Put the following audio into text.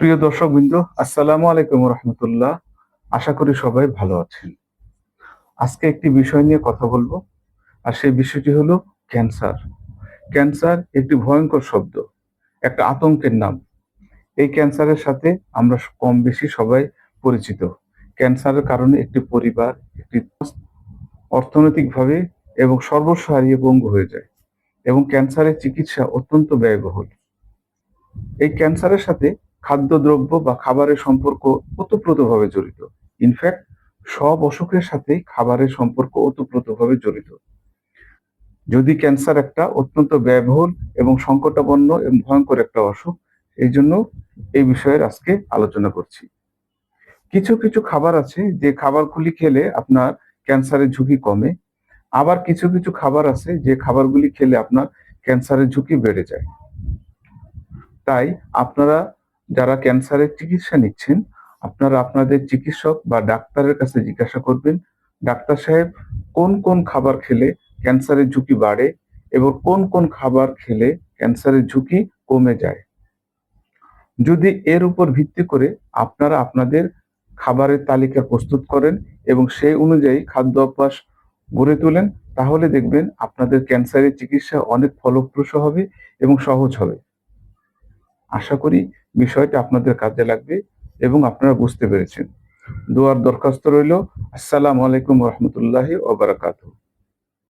প্রিয় দর্শকবৃন্দ, আসসালামু আলাইকুম রহমতুল্লাহ। আশা করি সবাই ভালো আছেন। আজকে একটি বিষয় নিয়ে কথা বলবো, আর সেই বিষয়টি হলো ক্যান্সার। ক্যান্সার একটি ভয়ঙ্কর শব্দ, একটা আতঙ্কের নাম। এই ক্যান্সারের সাথে আমরা কম বেশি সবাই পরিচিত। ক্যান্সারের কারণে একটি পরিবার, একটি অর্থনৈতিকভাবে এবং সর্বস্ব হারিয়ে পঙ্গু হয়ে যায়, এবং ক্যান্সারের চিকিৎসা অত্যন্ত ব্যয়বহুল। এই ক্যান্সারের সাথে খাদ্যদ্রব্য বা খাবারের সম্পর্ক ওতপ্রোতভাবে জড়িত। ইনফ্যাক্ট সব অসুখের সাথেই খাবারের সম্পর্ক ওতপ্রোতভাবে জড়িত। যদি ক্যান্সার একটা অত্যন্ত ব্যয়বহুল এবং সংকটাপন্ন এবং ভয়ঙ্কর একটা অসুখ, এই জন্য এই বিষয়ের আজকে আলোচনা করছি। কিছু কিছু খাবার আছে যে খাবারগুলি খেলে আপনার ক্যান্সারের ঝুঁকি কমে, আবার কিছু কিছু খাবার আছে যে খাবারগুলি খেলে আপনার ক্যান্সারের ঝুঁকি বেড়ে যায়। তাই আপনারা যারা ক্যান্সারের চিকিৎসা নিচ্ছেন, আপনারা আপনাদের চিকিৎসক বা ডাক্তারের কাছে জিজ্ঞাসা করবেন, ডাক্তার সাহেব কোন কোন খাবার খেলে ক্যান্সারের ঝুঁকি বাড়ে এবং কোন কোন খাবার খেলে ক্যান্সারের ঝুঁকি কমে যায়। যদি এর উপর ভিত্তি করে আপনারা আপনাদের খাবারের তালিকা প্রস্তুত করেন এবং সেই অনুযায়ী খাদ্য অভ্যাস গড়ে তোলেন, তাহলে দেখবেন আপনাদের ক্যান্সারের চিকিৎসা অনেক ফলপ্রসূ হবে এবং সহজ হবে। আশা করি বিষয়টা আপনাদের কাজে লাগবে এবং আপনারা বুঝতে পেরেছেন। দোয়ার দরখাস্ত রইল। আসসালামু আলাইকুম রহমতুল্লাহি ওয়া বারাকাতুহু।